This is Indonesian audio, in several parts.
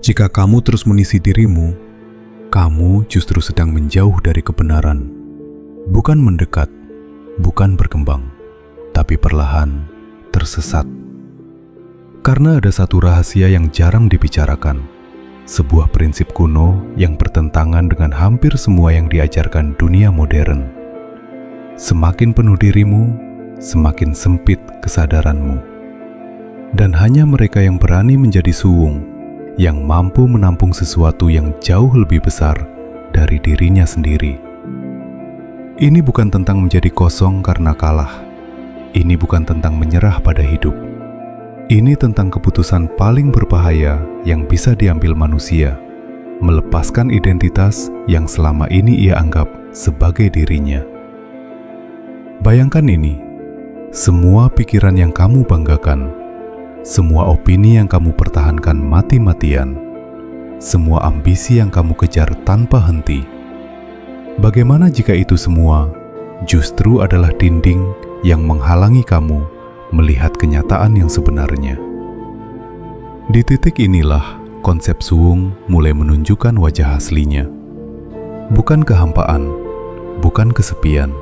Jika kamu terus menisi dirimu, kamu justru sedang menjauh dari kebenaran. Bukan mendekat, bukan berkembang, tapi perlahan tersesat. Karena ada satu rahasia yang jarang dibicarakan, sebuah prinsip kuno yang bertentangan dengan hampir semua yang diajarkan dunia modern. Semakin penuh dirimu, semakin sempit kesadaranmu. Dan hanya mereka yang berani menjadi suwung, yang mampu menampung sesuatu yang jauh lebih besar dari dirinya sendiri. Ini bukan tentang menjadi kosong karena kalah. Ini bukan tentang menyerah pada hidup. Ini tentang keputusan paling berbahaya yang bisa diambil manusia, melepaskan identitas yang selama ini ia anggap sebagai dirinya. Bayangkan ini, semua pikiran yang kamu banggakan, semua opini yang kamu pertahankan mati-matian, semua ambisi yang kamu kejar tanpa henti. Bagaimana jika itu semua justru adalah dinding yang menghalangi kamu melihat kenyataan yang sebenarnya? Di titik inilah konsep suwung mulai menunjukkan wajah aslinya. Bukan kehampaan, bukan kesepian,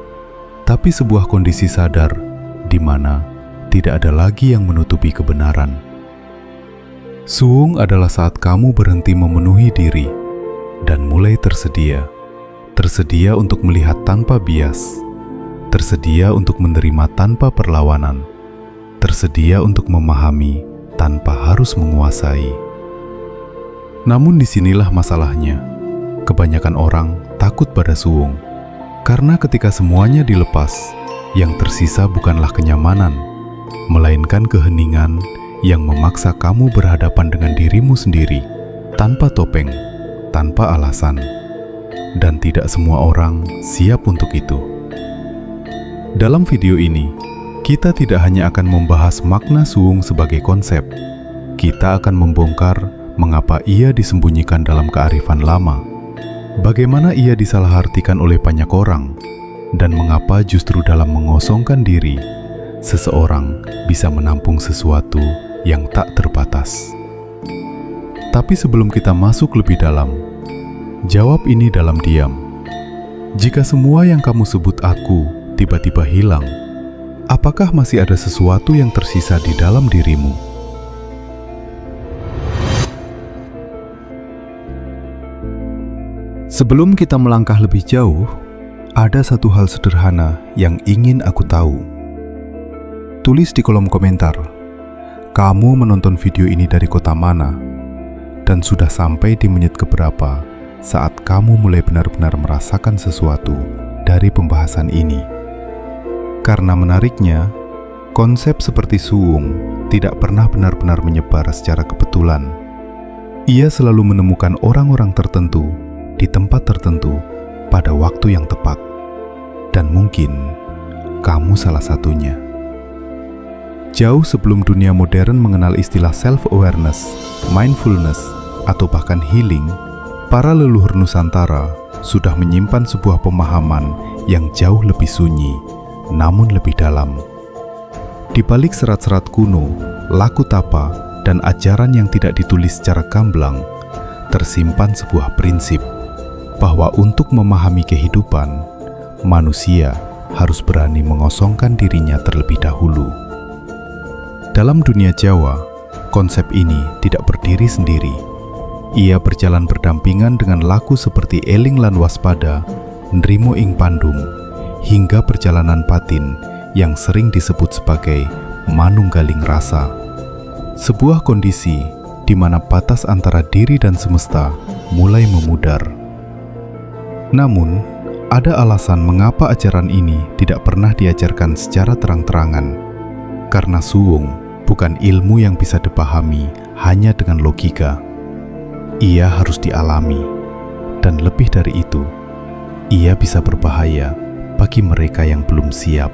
tapi sebuah kondisi sadar di mana tidak ada lagi yang menutupi kebenaran. Suwung adalah saat kamu berhenti memenuhi diri dan mulai tersedia untuk melihat tanpa bias, tersedia untuk menerima tanpa perlawanan, tersedia untuk memahami tanpa harus menguasai. Namun disinilah masalahnya. Kebanyakan orang takut pada suwung, karena ketika semuanya dilepas, yang tersisa bukanlah kenyamanan, melainkan keheningan yang memaksa kamu berhadapan dengan dirimu sendiri, tanpa topeng, tanpa alasan. Dan tidak semua orang siap untuk itu. Dalam video ini, kita tidak hanya akan membahas makna suwung sebagai konsep, kita akan membongkar mengapa ia disembunyikan dalam kearifan lama, bagaimana ia disalahartikan oleh banyak orang, dan mengapa justru dalam mengosongkan diri, seseorang bisa menampung sesuatu yang tak terbatas. Tapi sebelum kita masuk lebih dalam, jawab ini dalam diam. Jika semua yang kamu sebut aku tiba-tiba hilang, apakah masih ada sesuatu yang tersisa di dalam dirimu? Sebelum kita melangkah lebih jauh, ada satu hal sederhana yang ingin aku tahu. Tulis di kolom komentar, kamu menonton video ini dari kota mana, dan sudah sampai di menit keberapa saat kamu mulai benar-benar merasakan sesuatu dari pembahasan ini. Karena menariknya, konsep seperti suwung tidak pernah benar-benar menyebar secara kebetulan. Ia selalu menemukan orang-orang tertentu di tempat tertentu pada waktu yang tepat. Dan mungkin kamu salah satunya. Jauh sebelum dunia modern mengenal istilah self-awareness, mindfulness, atau bahkan healing, para leluhur Nusantara sudah menyimpan sebuah pemahaman yang jauh lebih sunyi, namun lebih dalam. Di balik serat-serat kuno, laku tapa, dan ajaran yang tidak ditulis secara gamblang, tersimpan sebuah prinsip bahwa untuk memahami kehidupan, manusia harus berani mengosongkan dirinya terlebih dahulu. Dalam dunia Jawa, konsep ini tidak berdiri sendiri. Ia berjalan berdampingan dengan laku seperti eling lan waspada, nrimo ing pandum, hingga perjalanan batin yang sering disebut sebagai manunggaling rasa. Sebuah kondisi di mana batas antara diri dan semesta mulai memudar. Namun, ada alasan mengapa ajaran ini tidak pernah diajarkan secara terang-terangan. Karena suwung bukan ilmu yang bisa dipahami hanya dengan logika. Ia harus dialami, dan lebih dari itu, ia bisa berbahaya bagi mereka yang belum siap.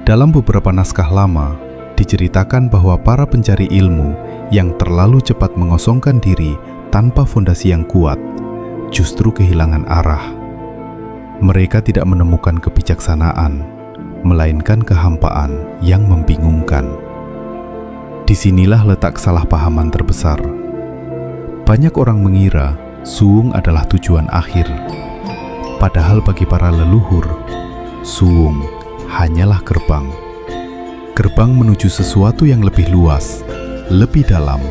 Dalam beberapa naskah lama, diceritakan bahwa para pencari ilmu yang terlalu cepat mengosongkan diri tanpa fondasi yang kuat, justru kehilangan arah. Mereka tidak menemukan kebijaksanaan, melainkan kehampaan yang membingungkan. Disinilah letak kesalahpahaman terbesar. Banyak orang mengira Suwung adalah tujuan akhir. Padahal bagi para leluhur, Suwung hanyalah gerbang. Gerbang menuju sesuatu yang lebih luas, lebih dalam,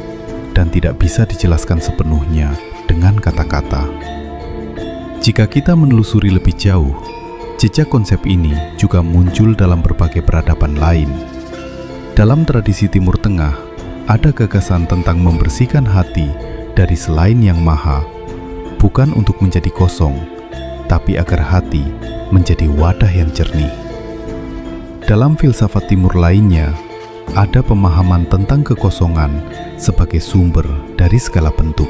dan tidak bisa dijelaskan sepenuhnya dengan kata-kata. Jika kita menelusuri lebih jauh, jejak konsep ini juga muncul dalam berbagai peradaban lain. Dalam tradisi Timur Tengah, ada gagasan tentang membersihkan hati dari selain Yang Maha, bukan untuk menjadi kosong, tapi agar hati menjadi wadah yang jernih. Dalam filsafat Timur lainnya, ada pemahaman tentang kekosongan sebagai sumber dari segala bentuk.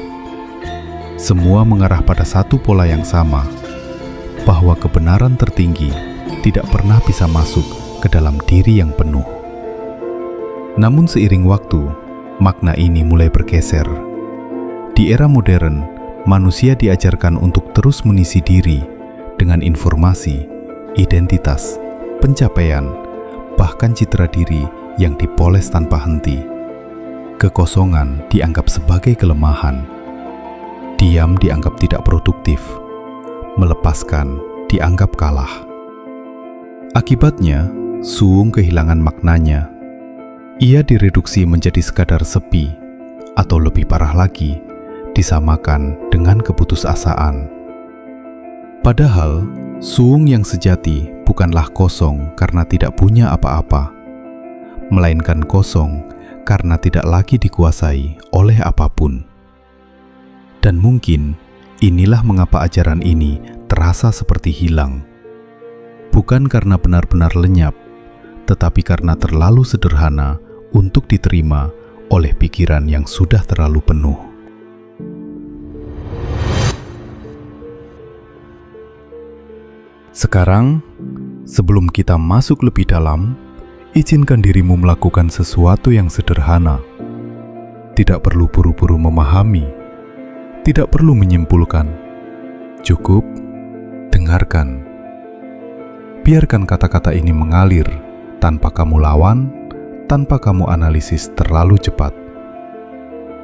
Semua mengarah pada satu pola yang sama, bahwa kebenaran tertinggi tidak pernah bisa masuk ke dalam diri yang penuh. Namun seiring waktu, makna ini mulai bergeser. Di era modern, manusia diajarkan untuk terus mengisi diri dengan informasi, identitas, pencapaian, bahkan citra diri yang dipoles tanpa henti. Kekosongan dianggap sebagai kelemahan. Diam dianggap tidak produktif. Melepaskan dianggap kalah. Akibatnya, Suwung kehilangan maknanya. Ia direduksi menjadi sekadar sepi, atau lebih parah lagi, disamakan dengan keputusasaan. Padahal, Suwung yang sejati bukanlah kosong karena tidak punya apa-apa, melainkan kosong karena tidak lagi dikuasai oleh apapun. Dan mungkin inilah mengapa ajaran ini terasa seperti hilang. Bukan karena benar-benar lenyap, tetapi karena terlalu sederhana untuk diterima oleh pikiran yang sudah terlalu penuh. Sekarang, sebelum kita masuk lebih dalam, izinkan dirimu melakukan sesuatu yang sederhana. Tidak perlu buru-buru memahami, tidak perlu menyimpulkan. Cukup dengarkan. Biarkan kata-kata ini mengalir tanpa kamu lawan, tanpa kamu analisis terlalu cepat.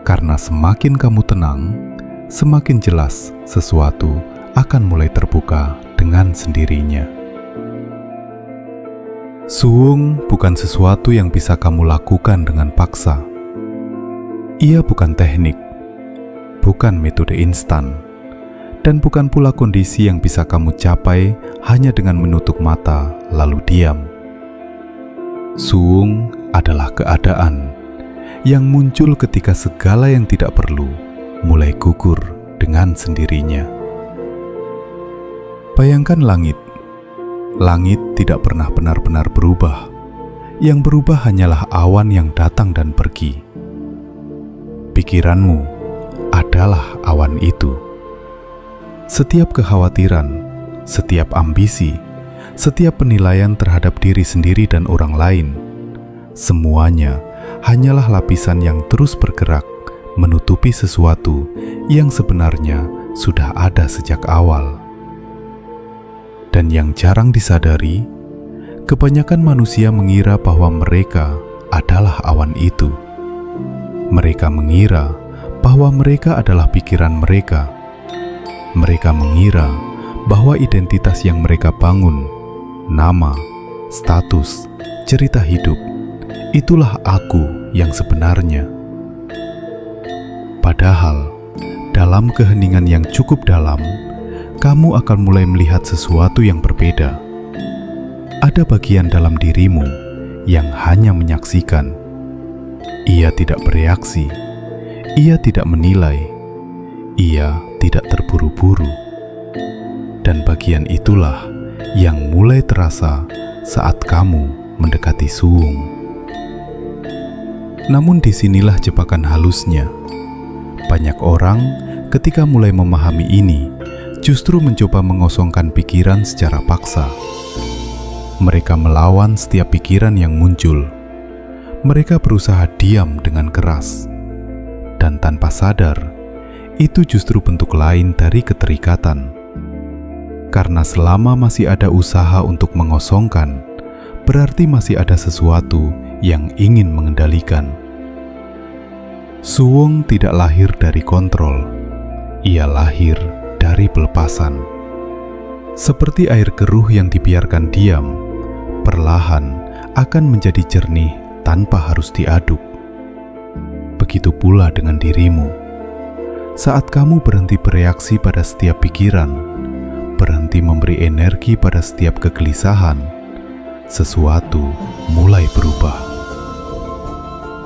Karena semakin kamu tenang, semakin jelas sesuatu akan mulai terbuka dengan sendirinya. Suwung bukan sesuatu yang bisa kamu lakukan dengan paksa. Ia bukan teknik, bukan metode instan, dan bukan pula kondisi yang bisa kamu capai hanya dengan menutup mata lalu diam. Suwung adalah keadaan yang muncul ketika segala yang tidak perlu mulai gugur dengan sendirinya. Bayangkan langit. Langit tidak pernah benar-benar berubah. Yang berubah hanyalah awan yang datang dan pergi. Pikiranmu adalah awan itu. Setiap kekhawatiran, setiap ambisi, setiap penilaian terhadap diri sendiri dan orang lain, semuanya hanyalah lapisan yang terus bergerak menutupi sesuatu yang sebenarnya sudah ada sejak awal. Dan yang jarang disadari, kebanyakan manusia mengira bahwa mereka adalah awan itu. Mereka mengira bahwa mereka adalah pikiran mereka. Mereka mengira bahwa identitas yang mereka bangun, nama, status, cerita hidup, itulah aku yang sebenarnya. Padahal, dalam keheningan yang cukup dalam, kamu akan mulai melihat sesuatu yang berbeda. Ada bagian dalam dirimu yang hanya menyaksikan. Ia tidak bereaksi, ia tidak menilai, ia tidak terburu-buru. Dan bagian itulah yang mulai terasa saat kamu mendekati Suwung. Namun disinilah jebakan halusnya. Banyak orang ketika mulai memahami ini, justru mencoba mengosongkan pikiran secara paksa. Mereka melawan setiap pikiran yang muncul. Mereka berusaha diam dengan keras. Dan tanpa sadar, itu justru bentuk lain dari keterikatan. Karena selama masih ada usaha untuk mengosongkan, berarti masih ada sesuatu yang ingin mengendalikan. Suwung tidak lahir dari kontrol, ia lahir dari pelepasan. Seperti air keruh yang dibiarkan diam, perlahan akan menjadi jernih tanpa harus diaduk. Begitu pula dengan dirimu. Saat kamu berhenti bereaksi pada setiap pikiran, berhenti memberi energi pada setiap kegelisahan, sesuatu mulai berubah.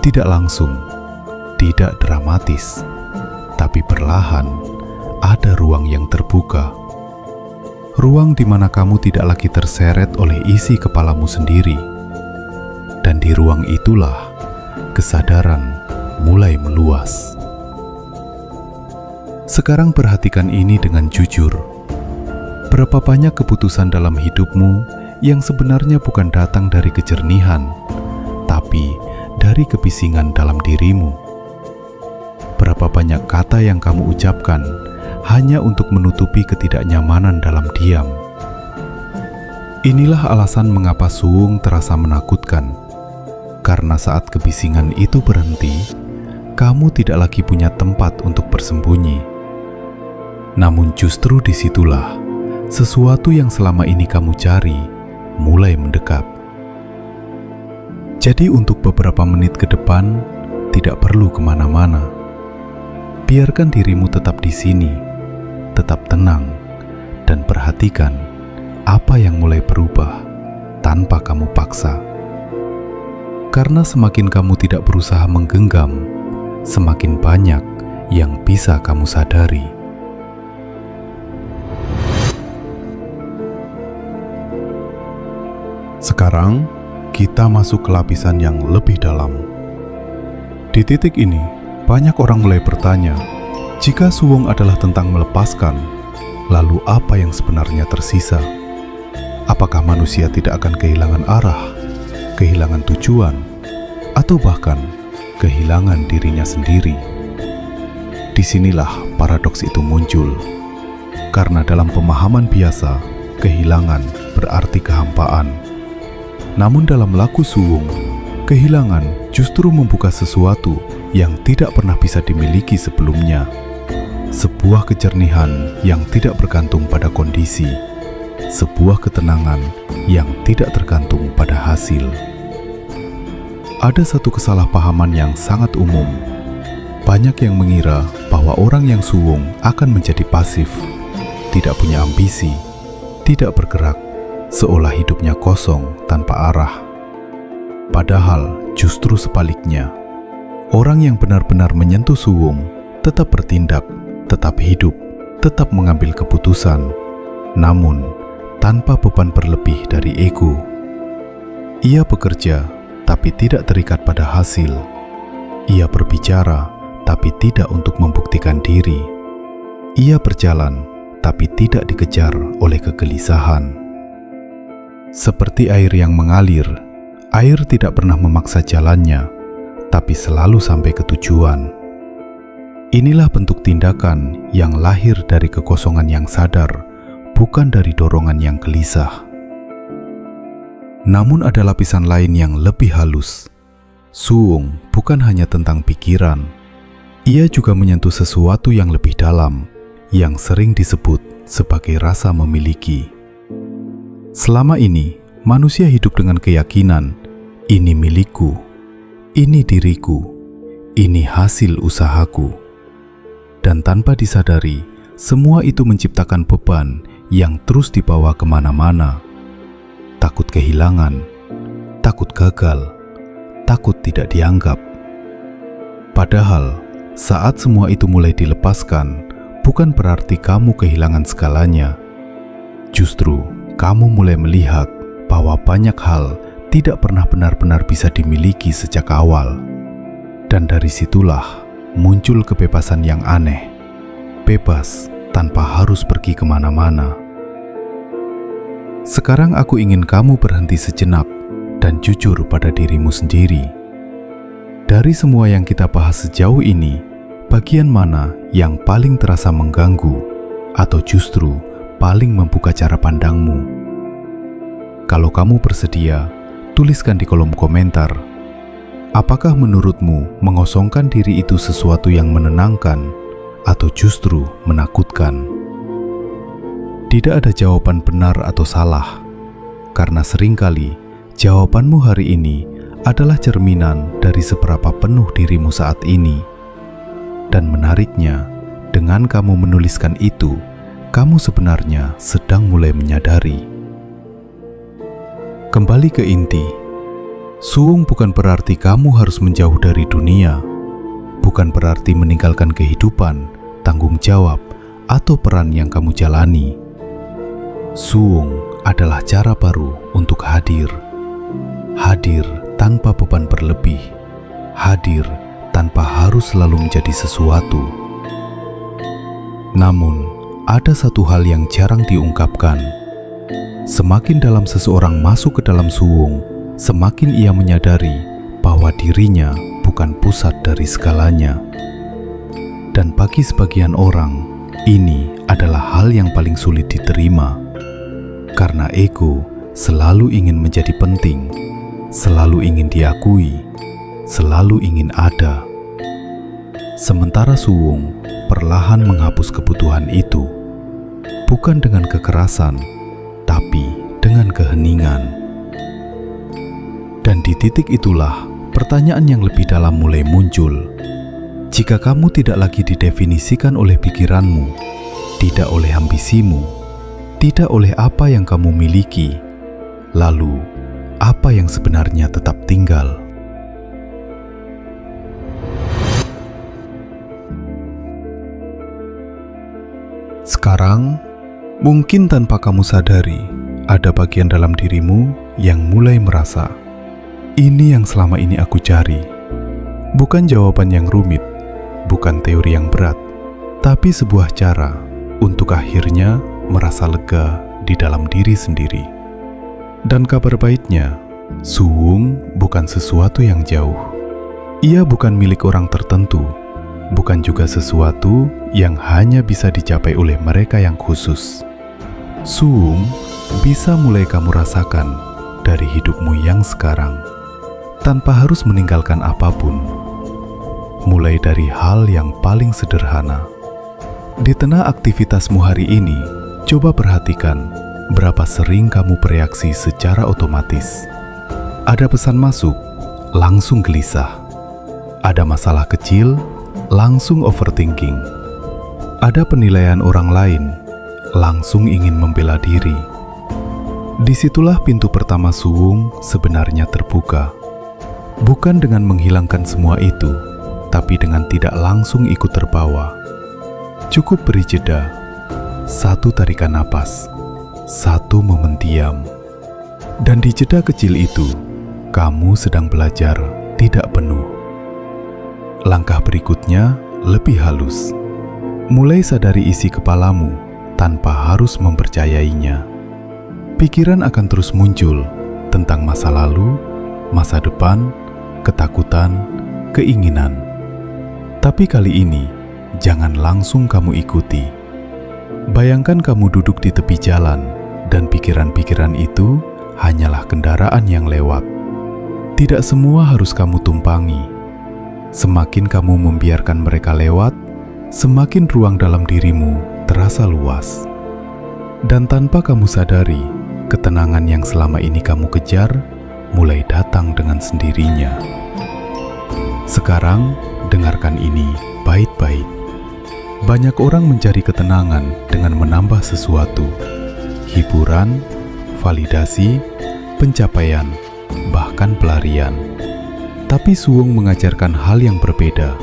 Tidak langsung, tidak dramatis, tapi perlahan ada ruang yang terbuka. Ruang di mana kamu tidak lagi terseret oleh isi kepalamu sendiri. Dan di ruang itulah kesadaran mulai meluas. Sekarang perhatikan ini dengan jujur. Berapa banyak keputusan dalam hidupmu yang sebenarnya bukan datang dari kejernihan, tapi dari kebisingan dalam dirimu? Berapa banyak kata yang kamu ucapkan hanya untuk menutupi ketidaknyamanan dalam diam? Inilah alasan mengapa suwung terasa menakutkan. Karena saat kebisingan itu berhenti, kamu tidak lagi punya tempat untuk bersembunyi. Namun justru disitulah sesuatu yang selama ini kamu cari mulai mendekat. Jadi untuk beberapa menit ke depan, tidak perlu kemana-mana. Biarkan dirimu tetap di sini, tetap tenang, dan perhatikan apa yang mulai berubah tanpa kamu paksa. Karena semakin kamu tidak berusaha menggenggam, semakin banyak yang bisa kamu sadari. Sekarang, kita masuk ke lapisan yang lebih dalam. Di titik ini, banyak orang mulai bertanya, jika suwung adalah tentang melepaskan, lalu apa yang sebenarnya tersisa? Apakah manusia tidak akan kehilangan arah, kehilangan tujuan, atau bahkan kehilangan dirinya sendiri? Disinilah paradoks itu muncul. Karena dalam pemahaman biasa, kehilangan berarti kehampaan. Namun dalam laku suwung, kehilangan justru membuka sesuatu yang tidak pernah bisa dimiliki sebelumnya. Sebuah kejernihan yang tidak bergantung pada kondisi, sebuah ketenangan yang tidak tergantung pada hasil. Ada satu kesalahpahaman yang sangat umum. Banyak yang mengira bahwa orang yang suwung akan menjadi pasif, tidak punya ambisi, tidak bergerak, seolah hidupnya kosong tanpa arah. Padahal justru sebaliknya, orang yang benar-benar menyentuh suwung tetap bertindak, tetap hidup, tetap mengambil keputusan, namun tanpa beban berlebih dari ego. Ia bekerja, tapi tidak terikat pada hasil. Ia berbicara, tapi tidak untuk membuktikan diri. Ia berjalan, tapi tidak dikejar oleh kegelisahan. Seperti air yang mengalir, air tidak pernah memaksa jalannya, tapi selalu sampai ke tujuan. Inilah bentuk tindakan yang lahir dari kekosongan yang sadar, bukan dari dorongan yang gelisah. Namun ada lapisan lain yang lebih halus. Suwung bukan hanya tentang pikiran. Ia juga menyentuh sesuatu yang lebih dalam, yang sering disebut sebagai rasa memiliki. Selama ini, manusia hidup dengan keyakinan, ini milikku, ini diriku, ini hasil usahaku. Dan tanpa disadari, semua itu menciptakan beban yang terus dibawa kemana-mana. Takut kehilangan, takut gagal, takut tidak dianggap. Padahal, saat semua itu mulai dilepaskan, bukan berarti kamu kehilangan segalanya. Justru, kamu mulai melihat bahwa banyak hal tidak pernah benar-benar bisa dimiliki sejak awal. Dan dari situlah muncul kebebasan yang aneh. Bebas tanpa harus pergi kemana-mana. Sekarang aku ingin kamu berhenti sejenak dan jujur pada dirimu sendiri. Dari semua yang kita bahas sejauh ini, bagian mana yang paling terasa mengganggu atau justru paling membuka cara pandangmu? Kalau kamu bersedia, tuliskan di kolom komentar. Apakah menurutmu mengosongkan diri itu sesuatu yang menenangkan atau justru menakutkan? Tidak ada jawaban benar atau salah, karena seringkali jawabanmu hari ini adalah cerminan dari seberapa penuh dirimu saat ini. Dan menariknya, dengan kamu menuliskan itu, kamu sebenarnya sedang mulai menyadari. Kembali ke inti, suung bukan berarti kamu harus menjauh dari dunia, bukan berarti meninggalkan kehidupan, tanggung jawab, atau peran yang kamu jalani. Suung adalah cara baru untuk hadir. Hadir tanpa beban berlebih. Hadir tanpa harus selalu menjadi sesuatu. Namun, ada satu hal yang jarang diungkapkan. Semakin dalam seseorang masuk ke dalam suung, semakin ia menyadari bahwa dirinya bukan pusat dari segalanya. Dan bagi sebagian orang, ini adalah hal yang paling sulit diterima. Karena ego selalu ingin menjadi penting, selalu ingin diakui, selalu ingin ada. Sementara suung perlahan menghapus kebutuhan itu, bukan dengan kekerasan, tapi dengan keheningan. Dan di titik itulah pertanyaan yang lebih dalam mulai muncul. Jika kamu tidak lagi didefinisikan oleh pikiranmu, tidak oleh ambisimu, tidak oleh apa yang kamu miliki, lalu apa yang sebenarnya tetap tinggal? Sekarang, mungkin tanpa kamu sadari, ada bagian dalam dirimu yang mulai merasa, ini yang selama ini aku cari. Bukan jawaban yang rumit, bukan teori yang berat, tapi sebuah cara untuk akhirnya merasa lega di dalam diri sendiri. Dan kabar baiknya, suung bukan sesuatu yang jauh. Ia bukan milik orang tertentu, bukan juga sesuatu yang hanya bisa dicapai oleh mereka yang khusus. Suung bisa mulai kamu rasakan dari hidupmu yang sekarang, tanpa harus meninggalkan apapun. Mulai dari hal yang paling sederhana. Di tengah aktivitasmu hari ini, coba perhatikan berapa sering kamu bereaksi secara otomatis. Ada pesan masuk, langsung gelisah. Ada masalah kecil, langsung overthinking. Ada penilaian orang lain, langsung ingin membela diri. Disitulah pintu pertama suung sebenarnya terbuka. Bukan dengan menghilangkan semua itu, tapi dengan tidak langsung ikut terbawa. Cukup beri jeda, satu tarikan napas, satu momen diam. Dan di jeda kecil itu, kamu sedang belajar tidak penuh. Langkah berikutnya lebih halus. Mulai sadari isi kepalamu tanpa harus mempercayainya. Pikiran akan terus muncul tentang masa lalu, masa depan, ketakutan, keinginan. Tapi kali ini, jangan langsung kamu ikuti. Bayangkan kamu duduk di tepi jalan dan pikiran-pikiran itu hanyalah kendaraan yang lewat. Tidak semua harus kamu tumpangi. Semakin kamu membiarkan mereka lewat, semakin ruang dalam dirimu terasa luas. Dan tanpa kamu sadari, ketenangan yang selama ini kamu kejar mulai datang dengan sendirinya. Sekarang, dengarkan ini baik-baik. Banyak orang mencari ketenangan dengan menambah sesuatu. Hiburan, validasi, pencapaian, bahkan pelarian. Tapi suung mengajarkan hal yang berbeda.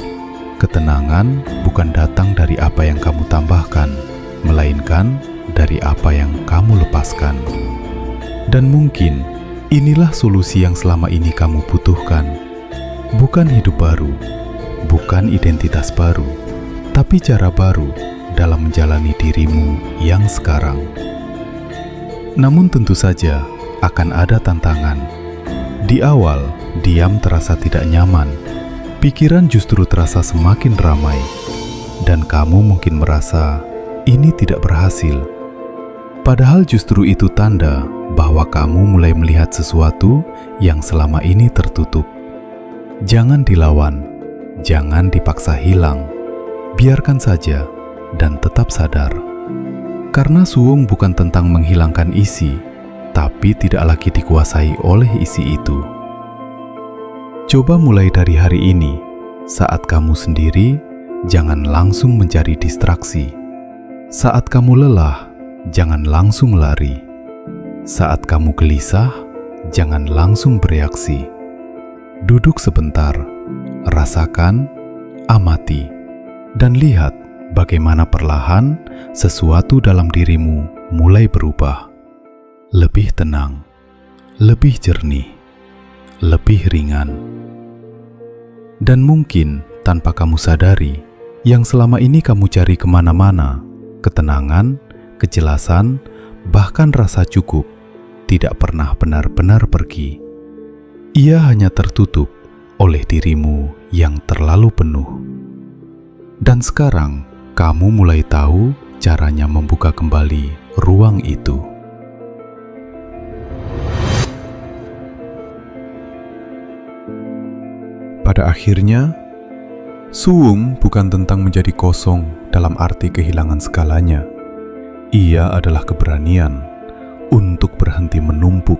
Ketenangan bukan datang dari apa yang kamu tambahkan, melainkan dari apa yang kamu lepaskan. Dan mungkin inilah solusi yang selama ini kamu butuhkan. Bukan hidup baru, bukan identitas baru, tapi cara baru dalam menjalani dirimu yang sekarang. Namun tentu saja akan ada tantangan. Di awal, diam terasa tidak nyaman. Pikiran justru terasa semakin ramai. Dan kamu mungkin merasa ini tidak berhasil. Padahal justru itu tanda bahwa kamu mulai melihat sesuatu yang selama ini tertutup. Jangan dilawan, jangan dipaksa hilang. Biarkan saja dan tetap sadar. Karena suwung bukan tentang menghilangkan isi, tapi tidak lagi dikuasai oleh isi itu. Coba mulai dari hari ini, saat kamu sendiri, jangan langsung mencari distraksi. Saat kamu lelah, jangan langsung lari. Saat kamu gelisah, jangan langsung bereaksi. Duduk sebentar, rasakan, amati, dan lihat bagaimana perlahan sesuatu dalam dirimu mulai berubah. Lebih tenang, lebih jernih, lebih ringan. Dan mungkin tanpa kamu sadari, yang selama ini kamu cari kemana-mana, ketenangan, kejelasan, bahkan rasa cukup, tidak pernah benar-benar pergi. Ia hanya tertutup oleh dirimu yang terlalu penuh. Dan sekarang, kamu mulai tahu caranya membuka kembali ruang itu. Pada akhirnya, suwung bukan tentang menjadi kosong dalam arti kehilangan segalanya. Ia adalah keberanian untuk berhenti menumpuk,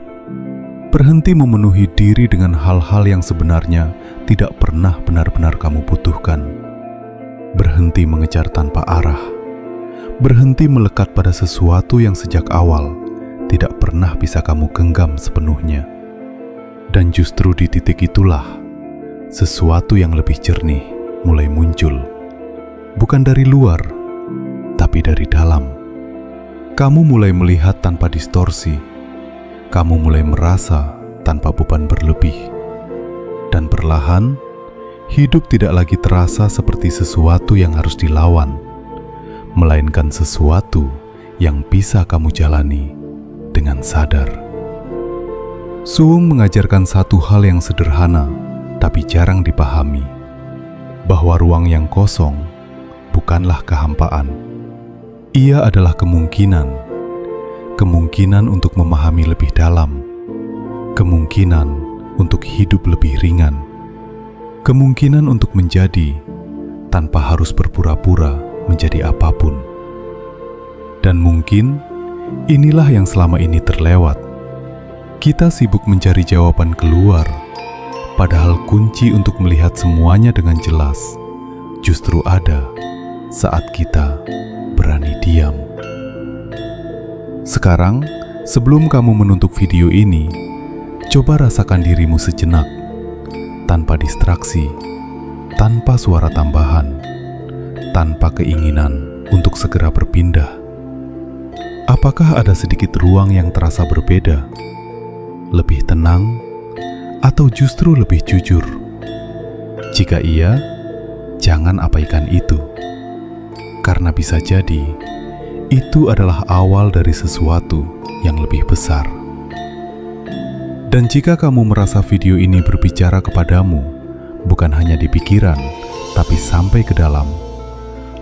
berhenti memenuhi diri dengan hal-hal yang sebenarnya tidak pernah benar-benar kamu butuhkan, berhenti mengejar tanpa arah, berhenti melekat pada sesuatu yang sejak awal tidak pernah bisa kamu genggam sepenuhnya. Dan justru di titik itulah sesuatu yang lebih jernih mulai muncul, bukan dari luar, tapi dari dalam. Kamu mulai melihat tanpa distorsi, kamu mulai merasa tanpa beban berlebih, dan perlahan, hidup tidak lagi terasa seperti sesuatu yang harus dilawan, melainkan sesuatu yang bisa kamu jalani dengan sadar. Suwung mengajarkan satu hal yang sederhana, tapi jarang dipahami, bahwa ruang yang kosong bukanlah kehampaan. Ia adalah kemungkinan untuk memahami lebih dalam, kemungkinan untuk hidup lebih ringan, kemungkinan untuk menjadi tanpa harus berpura-pura menjadi apapun. Dan mungkin inilah yang selama ini terlewat. Kita sibuk mencari jawaban keluar, padahal kunci untuk melihat semuanya dengan jelas justru ada saat kita berani diam. Sekarang, sebelum kamu menutup video ini, coba rasakan dirimu sejenak, tanpa distraksi, tanpa suara tambahan, tanpa keinginan untuk segera berpindah. Apakah ada sedikit ruang yang terasa berbeda, lebih tenang, atau justru lebih jujur? Jika iya, jangan abaikan itu. Karena bisa jadi, itu adalah awal dari sesuatu yang lebih besar. Dan jika kamu merasa video ini berbicara kepadamu, bukan hanya di pikiran, tapi sampai ke dalam,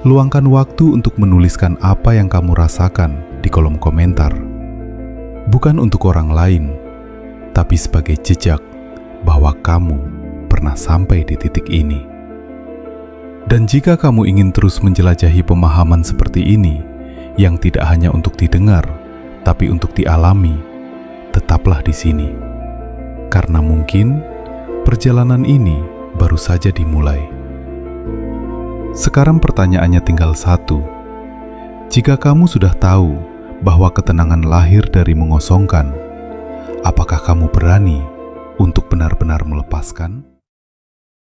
luangkan waktu untuk menuliskan apa yang kamu rasakan di kolom komentar. Bukan untuk orang lain, tapi sebagai jejak bahwa kamu pernah sampai di titik ini. Dan jika kamu ingin terus menjelajahi pemahaman seperti ini, yang tidak hanya untuk didengar, tapi untuk dialami, tetaplah di sini. Karena mungkin perjalanan ini baru saja dimulai. Sekarang pertanyaannya tinggal satu. Jika kamu sudah tahu bahwa ketenangan lahir dari mengosongkan, apakah kamu berani untuk benar-benar melepaskan?